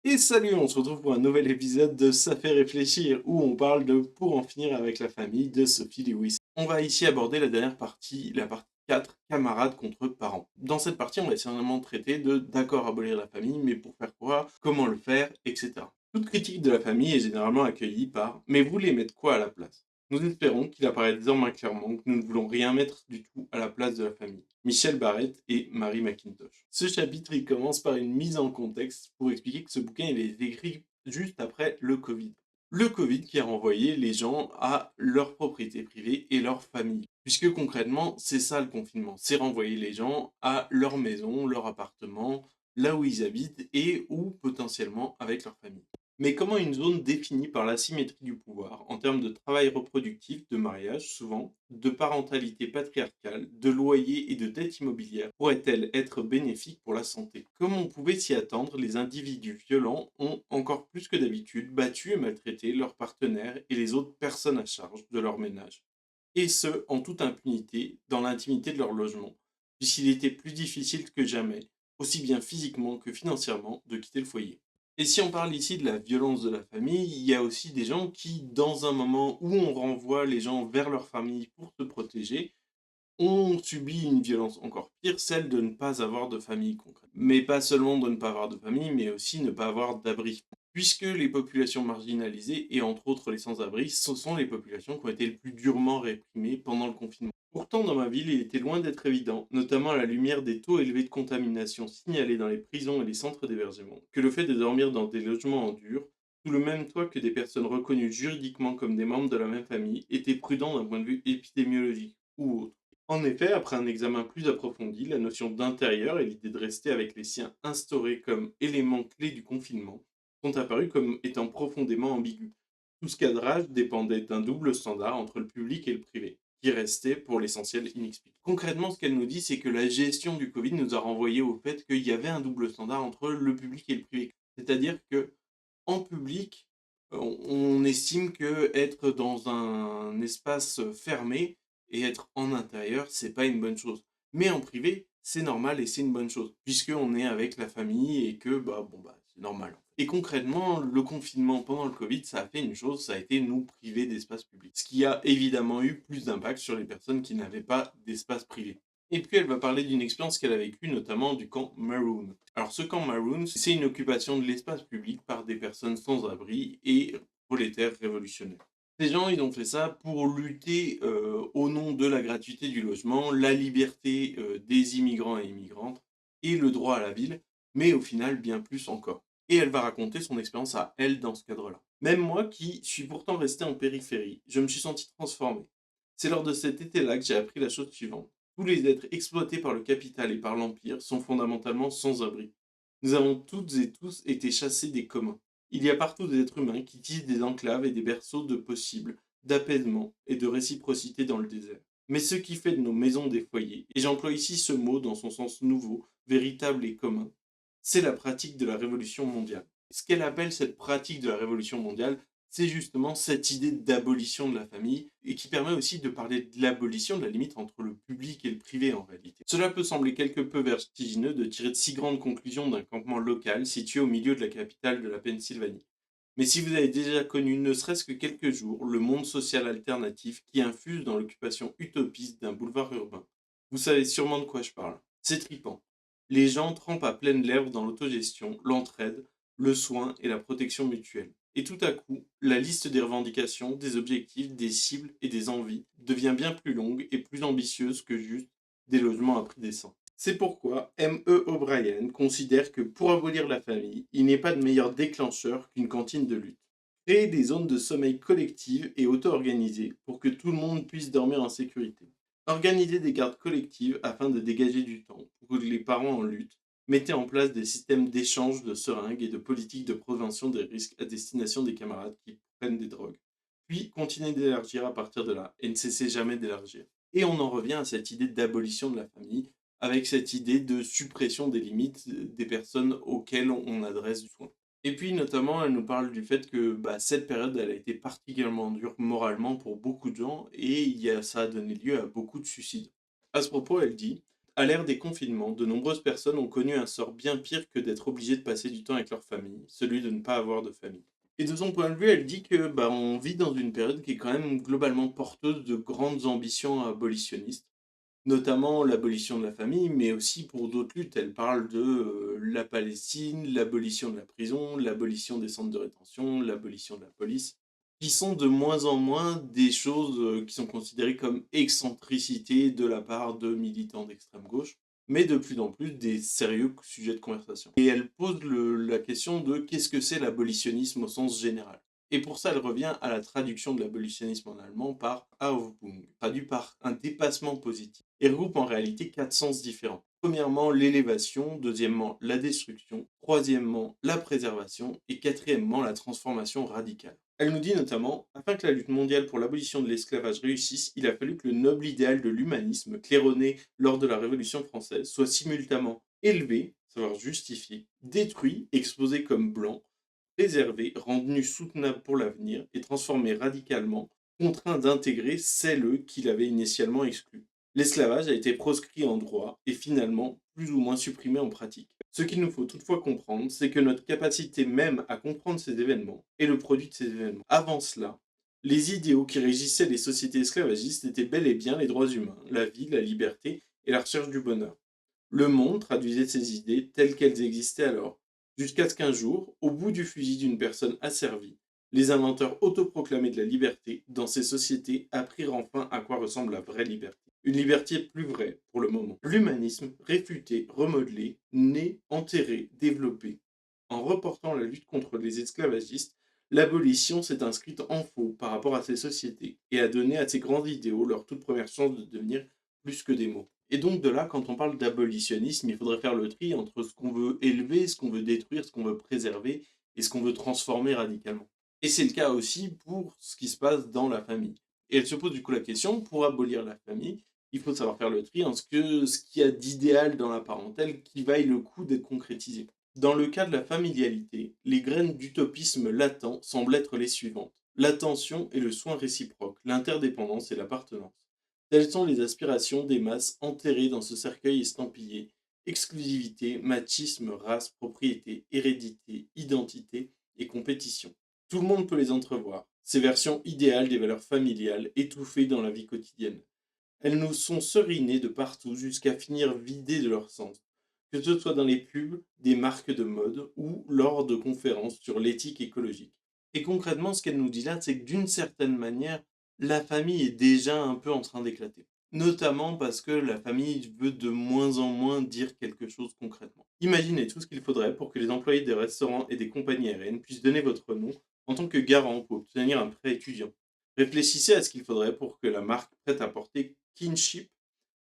Et salut, on se retrouve pour un nouvel épisode de Ça fait réfléchir, où on parle de Pour en finir avec la famille de Sophie Lewis. On va ici aborder la dernière partie, la partie 4, camarades contre parents. Dans cette partie, on va essentiellement traiter de d'accord abolir la famille, mais pour faire quoi, comment le faire, etc. Toute critique de la famille est généralement accueillie par « mais vous voulez mettre quoi à la place ?» Nous espérons qu'il apparaît désormais clairement que nous ne voulons rien mettre du tout à la place de la famille. Michel Barrett et Marie McIntosh. Ce chapitre, il commence par une mise en contexte pour expliquer que ce bouquin, il est écrit juste après le Covid. Le Covid qui a renvoyé les gens à leur propriété privée et leur famille. Puisque concrètement, c'est ça le confinement. C'est renvoyer les gens à leur maison, leur appartement, là où ils habitent et ou potentiellement avec leur famille. Mais comment une zone définie par l'asymétrie du pouvoir, en termes de travail reproductif, de mariage souvent, de parentalité patriarcale, de loyer et de dette immobilière, pourrait-elle être bénéfique pour la santé? Comme on pouvait s'y attendre, les individus violents ont, encore plus que d'habitude, battu et maltraité leurs partenaires et les autres personnes à charge de leur ménage. Et ce, en toute impunité, dans l'intimité de leur logement, puisqu'il était plus difficile que jamais, aussi bien physiquement que financièrement, de quitter le foyer. Et si on parle ici de la violence de la famille, il y a aussi des gens qui, dans un moment où on renvoie les gens vers leur famille pour se protéger, ont subi une violence encore pire, celle de ne pas avoir de famille concrète. Mais pas seulement de ne pas avoir de famille, mais aussi ne pas avoir d'abri. Puisque les populations marginalisées, et entre autres les sans-abri, ce sont les populations qui ont été le plus durement réprimées pendant le confinement. Pourtant, dans ma ville, il était loin d'être évident, notamment à la lumière des taux élevés de contamination signalés dans les prisons et les centres d'hébergement, que le fait de dormir dans des logements en dur, sous le même toit que des personnes reconnues juridiquement comme des membres de la même famille, était prudent d'un point de vue épidémiologique ou autre. En effet, après un examen plus approfondi, la notion d'intérieur et l'idée de rester avec les siens instaurés comme éléments clés du confinement sont apparus comme étant profondément ambigus. Tout ce cadrage dépendait d'un double standard entre le public et le privé, qui restait pour l'essentiel inexpliqué. Concrètement, ce qu'elle nous dit, c'est que la gestion du Covid nous a renvoyé au fait qu'il y avait un double standard entre le public et le privé. C'est-à-dire que en public, on estime que être dans un espace fermé et être en intérieur, c'est pas une bonne chose. Mais en privé, c'est normal et c'est une bonne chose, puisqu'on est avec la famille et que, bah, bon, bah, c'est normal. Et concrètement, le confinement pendant le Covid, ça a fait une chose, ça a été nous priver d'espace public. Ce qui a évidemment eu plus d'impact sur les personnes qui n'avaient pas d'espace privé. Et puis elle va parler d'une expérience qu'elle a vécue, notamment du camp Maroon. Alors ce camp Maroon, c'est une occupation de l'espace public par des personnes sans abri et prolétaires révolutionnaires. Ces gens, ils ont fait ça pour lutter au nom de la gratuité du logement, la liberté des immigrants et immigrantes et le droit à la ville, mais au final bien plus encore. Et elle va raconter son expérience à elle dans ce cadre-là. Même moi qui suis pourtant resté en périphérie, je me suis senti transformé. C'est lors de cet été-là que j'ai appris la chose suivante. Tous les êtres exploités par le capital et par l'Empire sont fondamentalement sans abri. Nous avons toutes et tous été chassés des communs. Il y a partout des êtres humains qui tissent des enclaves et des berceaux de possibles, d'apaisement et de réciprocité dans le désert. Mais ce qui fait de nos maisons des foyers, et j'emploie ici ce mot dans son sens nouveau, véritable et commun, c'est la pratique de la révolution mondiale. Ce qu'elle appelle cette pratique de la révolution mondiale, c'est justement cette idée d'abolition de la famille et qui permet aussi de parler de l'abolition de la limite entre le public et le privé en réalité. Cela peut sembler quelque peu vertigineux de tirer de si grandes conclusions d'un campement local situé au milieu de la capitale de la Pennsylvanie. Mais si vous avez déjà connu ne serait-ce que quelques jours le monde social alternatif qui infuse dans l'occupation utopiste d'un boulevard urbain, vous savez sûrement de quoi je parle. C'est tripant. Les gens trempent à pleine lèvre dans l'autogestion, l'entraide, le soin et la protection mutuelle. Et tout à coup, la liste des revendications, des objectifs, des cibles et des envies devient bien plus longue et plus ambitieuse que juste des logements à prix décent. C'est pourquoi M.E. O'Brien considère que pour abolir la famille, il n'est pas de meilleur déclencheur qu'une cantine de lutte. Créer des zones de sommeil collectives et auto-organisées pour que tout le monde puisse dormir en sécurité. Organiser des gardes collectives afin de dégager du temps pour que les parents en lutte mettaient en place des systèmes d'échange de seringues et de politiques de prévention des risques à destination des camarades qui prennent des drogues. Puis continuer d'élargir à partir de là et ne cesser jamais d'élargir. Et on en revient à cette idée d'abolition de la famille avec cette idée de suppression des limites des personnes auxquelles on adresse du soin. Et puis notamment, elle nous parle du fait que cette période, elle a été particulièrement dure moralement pour beaucoup de gens et ça a donné lieu à beaucoup de suicides. À ce propos, elle dit À l'ère des confinements, de nombreuses personnes ont connu un sort bien pire que d'être obligées de passer du temps avec leur famille, celui de ne pas avoir de famille. Et de son point de vue, elle dit que on vit dans une période qui est quand même globalement porteuse de grandes ambitions abolitionnistes, notamment l'abolition de la famille, mais aussi pour d'autres luttes. Elle parle de la Palestine, l'abolition de la prison, l'abolition des centres de rétention, l'abolition de la police, qui sont de moins en moins des choses qui sont considérées comme excentricités de la part de militants d'extrême gauche, mais de plus en plus des sérieux sujets de conversation. Et elle pose la question de qu'est-ce que c'est l'abolitionnisme au sens général. Et pour ça, elle revient à la traduction de l'abolitionnisme en allemand par Aufbruch, traduit par un dépassement positif, et regroupe en réalité 4 sens différents. Premièrement, l'élévation, deuxièmement, la destruction, troisièmement, la préservation, et quatrièmement, la transformation radicale. Elle nous dit notamment, afin que la lutte mondiale pour l'abolition de l'esclavage réussisse, il a fallu que le noble idéal de l'humanisme, claironné lors de la Révolution française, soit simultanément élevé, savoir justifié, détruit, exposé comme blanc, préservé, rendu soutenable pour l'avenir et transformé radicalement, contraint d'intégrer celles qu'il avait initialement exclues. L'esclavage a été proscrit en droit et finalement plus ou moins supprimé en pratique. Ce qu'il nous faut toutefois comprendre, c'est que notre capacité même à comprendre ces événements est le produit de ces événements. Avant cela, les idéaux qui régissaient les sociétés esclavagistes étaient bel et bien les droits humains, la vie, la liberté et la recherche du bonheur. Le monde traduisait ces idées telles qu'elles existaient alors, jusqu'à ce qu'un jour, au bout du fusil d'une personne asservie, les inventeurs autoproclamés de la liberté dans ces sociétés apprirent enfin à quoi ressemble la vraie liberté. Une liberté plus vraie pour le moment. L'humanisme, réfuté, remodelé, né, enterré, développé. En reportant la lutte contre les esclavagistes, l'abolition s'est inscrite en faux par rapport à ces sociétés et a donné à ces grands idéaux leur toute première chance de devenir plus que des mots. Et donc de là, quand on parle d'abolitionnisme, il faudrait faire le tri entre ce qu'on veut élever, ce qu'on veut détruire, ce qu'on veut préserver et ce qu'on veut transformer radicalement. Et c'est le cas aussi pour ce qui se passe dans la famille. Et elle se pose du coup la question, pour abolir la famille, il faut savoir faire le tri en ce qu'il y a d'idéal dans la parentèle qui vaille le coup d'être concrétisé. Dans le cas de la familialité, les graines d'utopisme latent semblent être les suivantes. L'attention et le soin réciproque, l'interdépendance et l'appartenance. Telles sont les aspirations des masses enterrées dans ce cercueil estampillé. Exclusivité, machisme, race, propriété, hérédité, identité et compétition. Tout le monde peut les entrevoir, ces versions idéales des valeurs familiales étouffées dans la vie quotidienne. Elles nous sont serinées de partout jusqu'à finir vidées de leur sens, que ce soit dans les pubs, des marques de mode ou lors de conférences sur l'éthique écologique. Et concrètement, ce qu'elle nous dit là, c'est que d'une certaine manière, la famille est déjà un peu en train d'éclater. Notamment parce que la famille veut de moins en moins dire quelque chose concrètement. Imaginez tout ce qu'il faudrait pour que les employés des restaurants et des compagnies aériennes puissent donner votre nom en tant que garant pour obtenir un prêt étudiant. Réfléchissez à ce qu'il faudrait pour que la marque prête-à-porter Kinship,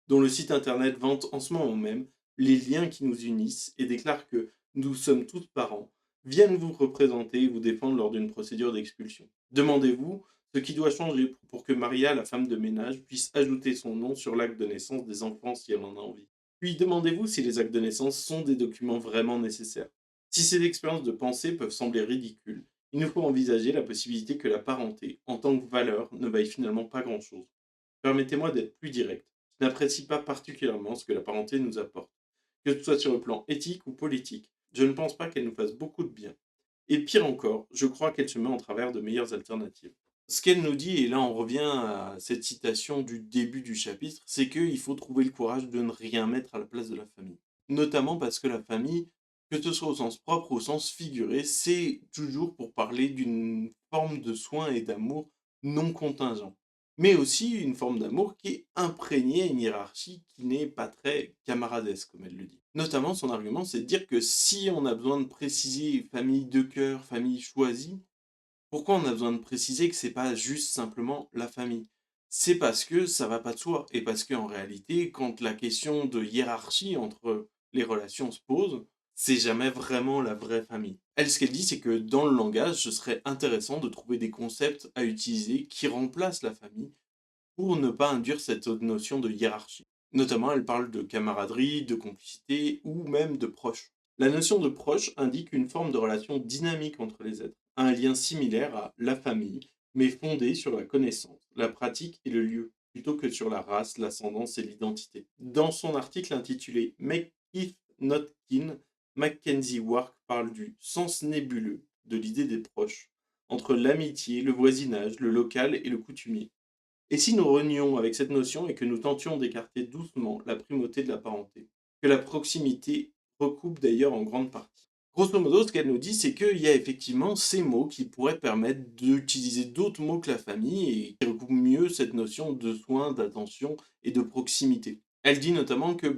dont le site internet vante en ce moment même les liens qui nous unissent et déclare que nous sommes tous parents, viennent vous représenter et vous défendre lors d'une procédure d'expulsion. Demandez-vous ce qui doit changer pour que Maria, la femme de ménage, puisse ajouter son nom sur l'acte de naissance des enfants si elle en a envie. Puis demandez-vous si les actes de naissance sont des documents vraiment nécessaires. Si ces expériences de pensée peuvent sembler ridicules, il nous faut envisager la possibilité que la parenté, en tant que valeur, ne vaille finalement pas grand-chose. Permettez-moi d'être plus direct. Je n'apprécie pas particulièrement ce que la parenté nous apporte, que ce soit sur le plan éthique ou politique. Je ne pense pas qu'elle nous fasse beaucoup de bien. Et pire encore, je crois qu'elle se met en travers de meilleures alternatives. Ce qu'elle nous dit, et là on revient à cette citation du début du chapitre, c'est qu'il faut trouver le courage de ne rien mettre à la place de la famille. Notamment parce que la famille, que ce soit au sens propre ou au sens figuré, c'est toujours pour parler d'une forme de soin et d'amour non contingent, mais aussi une forme d'amour qui est imprégnée à une hiérarchie qui n'est pas très camaradesque, comme elle le dit. Notamment, son argument, c'est de dire que si on a besoin de préciser famille de cœur, famille choisie, pourquoi on a besoin de préciser que c'est pas juste simplement la famille? C'est parce que ça va pas de soi, et parce qu'en réalité, quand la question de hiérarchie entre les relations se pose, c'est jamais vraiment la vraie famille. Elle, ce qu'elle dit, c'est que dans le langage, ce serait intéressant de trouver des concepts à utiliser qui remplacent la famille pour ne pas induire cette notion de hiérarchie. Notamment, elle parle de camaraderie, de complicité ou même de proche. La notion de proche indique une forme de relation dynamique entre les êtres, un lien similaire à la famille, mais fondé sur la connaissance, la pratique et le lieu. plutôt que sur la race, l'ascendance et l'identité. Dans son article intitulé Make It Not Kin, Mackenzie Wark parle du sens nébuleux de l'idée des proches, entre l'amitié, le voisinage, le local et le coutumier. Et si nous renions avec cette notion et que nous tentions d'écarter doucement la primauté de la parenté, que la proximité recoupe d'ailleurs en grande partie. Grosso modo, ce qu'elle nous dit, c'est qu'il y a effectivement ces mots qui pourraient permettre d'utiliser d'autres mots que la famille et qui recoupent mieux cette notion de soin, d'attention et de proximité. Elle dit notamment que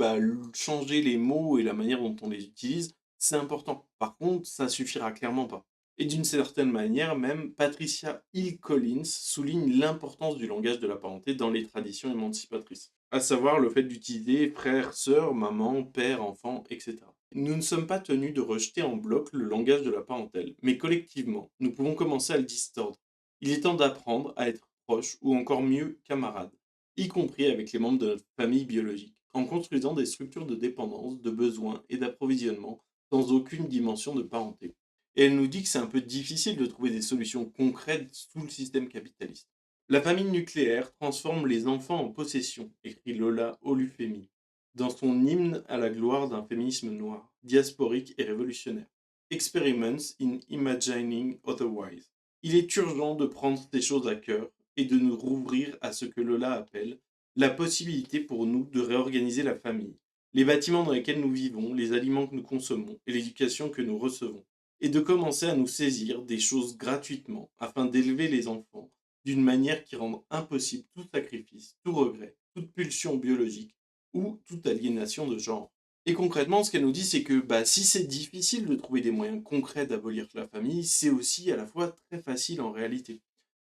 changer les mots et la manière dont on les utilise, c'est important. Par contre, ça suffira clairement pas. Et d'une certaine manière, même Patricia Hill Collins souligne l'importance du langage de la parenté dans les traditions émancipatrices, à savoir le fait d'utiliser frère, sœur, maman, père, enfant, etc. Nous ne sommes pas tenus de rejeter en bloc le langage de la parentèle, mais collectivement, nous pouvons commencer à le distordre. Il est temps d'apprendre à être proche ou encore mieux camarade, y compris avec les membres de notre famille biologique, en construisant des structures de dépendance, de besoins et d'approvisionnement sans aucune dimension de parenté. Et elle nous dit que c'est un peu difficile de trouver des solutions concrètes sous le système capitaliste. La famille nucléaire transforme les enfants en possession, écrit Lola Olufemi, dans son hymne à la gloire d'un féminisme noir, diasporique et révolutionnaire. Experiments in Imagining Otherwise. Il est urgent de prendre ces choses à cœur et de nous rouvrir à ce que Lola appelle la possibilité pour nous de réorganiser la famille, les bâtiments dans lesquels nous vivons, les aliments que nous consommons et l'éducation que nous recevons et de commencer à nous saisir des choses gratuitement afin d'élever les enfants d'une manière qui rende impossible tout sacrifice, tout regret, toute pulsion biologique ou toute aliénation de genre. Et concrètement, ce qu'elle nous dit, c'est que si c'est difficile de trouver des moyens concrets d'abolir la famille, c'est aussi à la fois très facile en réalité.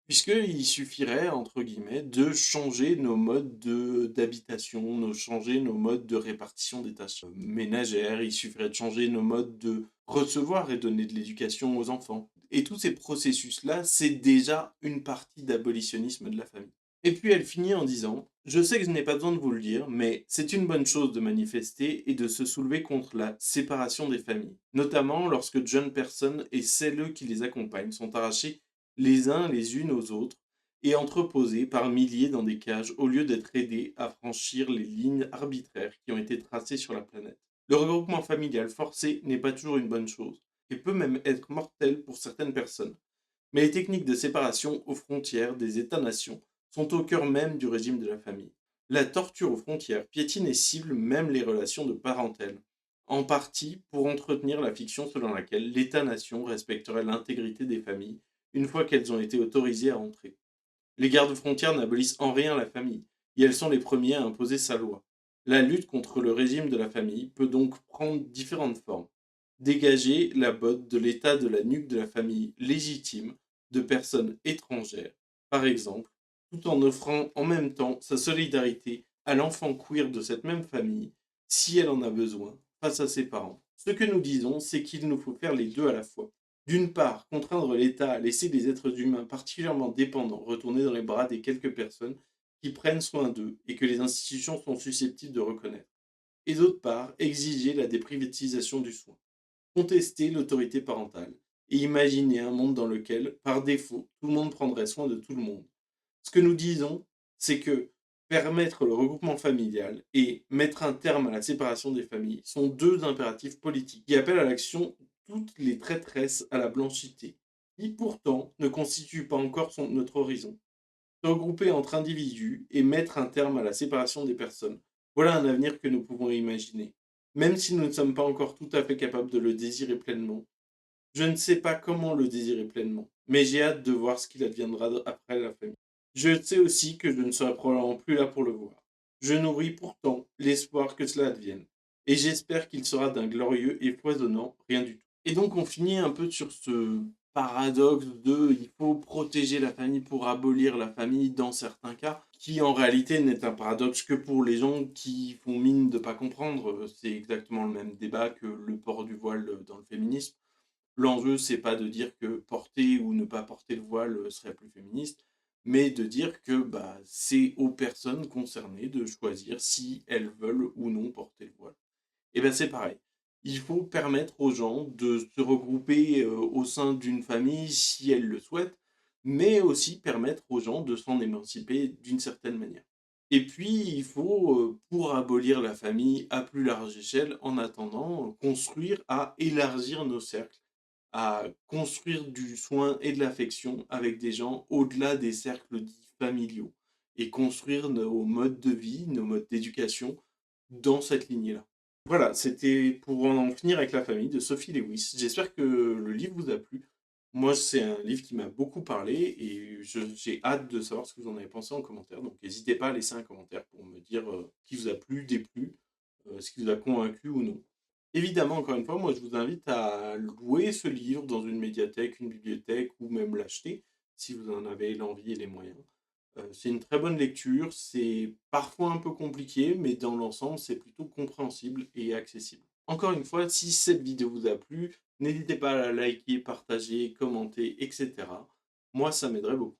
Puisqu'il suffirait, entre guillemets, de changer nos modes d'habitation, de changer nos modes de répartition des tâches ménagères, il suffirait de changer nos modes de recevoir et donner de l'éducation aux enfants. Et tous ces processus-là, c'est déjà une partie d'abolitionnisme de la famille. Et puis elle finit en disant: je sais que je n'ai pas besoin de vous le dire, mais c'est une bonne chose de manifester et de se soulever contre la séparation des familles, notamment lorsque de jeunes personnes et celles qui les accompagnent sont arrachées les uns les unes aux autres et entreposés par milliers dans des cages au lieu d'être aidés à franchir les lignes arbitraires qui ont été tracées sur la planète. Le regroupement familial forcé n'est pas toujours une bonne chose et peut même être mortel pour certaines personnes. Mais les techniques de séparation aux frontières des États-nations sont au cœur même du régime de la famille. La torture aux frontières piétine et cible même les relations de parentèle, en partie pour entretenir la fiction selon laquelle l'État-nation respecterait l'intégrité des familles une fois qu'elles ont été autorisées à entrer. Les gardes-frontières n'abolissent en rien la famille, et elles sont les premiers à imposer sa loi. La lutte contre le régime de la famille peut donc prendre différentes formes. Dégager la botte de l'état de la nuque de la famille légitime de personnes étrangères, par exemple, tout en offrant en même temps sa solidarité à l'enfant queer de cette même famille, si elle en a besoin, face à ses parents. Ce que nous disons, c'est qu'il nous faut faire les deux à la fois. D'une part, contraindre l'État à laisser des êtres humains particulièrement dépendants retourner dans les bras des quelques personnes qui prennent soin d'eux et que les institutions sont susceptibles de reconnaître. Et d'autre part, exiger la déprivatisation du soin, contester l'autorité parentale et imaginer un monde dans lequel, par défaut, tout le monde prendrait soin de tout le monde. Ce que nous disons, c'est que permettre le regroupement familial et mettre un terme à la séparation des familles sont deux impératifs politiques qui appellent à l'action toutes les traîtresses à la blanchité, qui pourtant ne constituent pas encore notre horizon. Se regrouper entre individus et mettre un terme à la séparation des personnes, voilà un avenir que nous pouvons imaginer. Même si nous ne sommes pas encore tout à fait capables de le désirer pleinement, je ne sais pas comment le désirer pleinement, mais j'ai hâte de voir ce qu'il adviendra après la famille. Je sais aussi que je ne serai probablement plus là pour le voir. Je nourris pourtant l'espoir que cela advienne, et j'espère qu'il sera d'un glorieux et foisonnant rien du tout. Et donc on finit un peu sur ce paradoxe de il faut protéger la famille pour abolir la famille dans certains cas, qui en réalité n'est un paradoxe que pour les gens qui font mine de pas comprendre. C'est exactement le même débat que le port du voile dans le féminisme. L'enjeu, c'est pas de dire que porter ou ne pas porter le voile serait plus féministe, mais de dire que c'est aux personnes concernées de choisir si elles veulent ou non porter le voile. Et c'est pareil. Il faut permettre aux gens de se regrouper au sein d'une famille si elles le souhaitent, mais aussi permettre aux gens de s'en émanciper d'une certaine manière. Et puis, il faut, pour abolir la famille à plus large échelle, en attendant, construire à élargir nos cercles, à construire du soin et de l'affection avec des gens au-delà des cercles dits familiaux et construire nos modes de vie, nos modes d'éducation dans cette lignée-là. Voilà, c'était pour en finir avec la famille de Sophie Lewis. J'espère que le livre vous a plu. Moi, c'est un livre qui m'a beaucoup parlé et j'ai hâte de savoir ce que vous en avez pensé en commentaire. Donc, n'hésitez pas à laisser un commentaire pour me dire ce qui vous a plu, déplu, ce qui vous a convaincu ou non. Évidemment, encore une fois, moi, je vous invite à louer ce livre dans une médiathèque, une bibliothèque ou même l'acheter si vous en avez l'envie et les moyens. C'est une très bonne lecture, c'est parfois un peu compliqué, mais dans l'ensemble, c'est plutôt compréhensible et accessible. Encore une fois, si cette vidéo vous a plu, n'hésitez pas à la liker, partager, commenter, etc. Moi, ça m'aiderait beaucoup.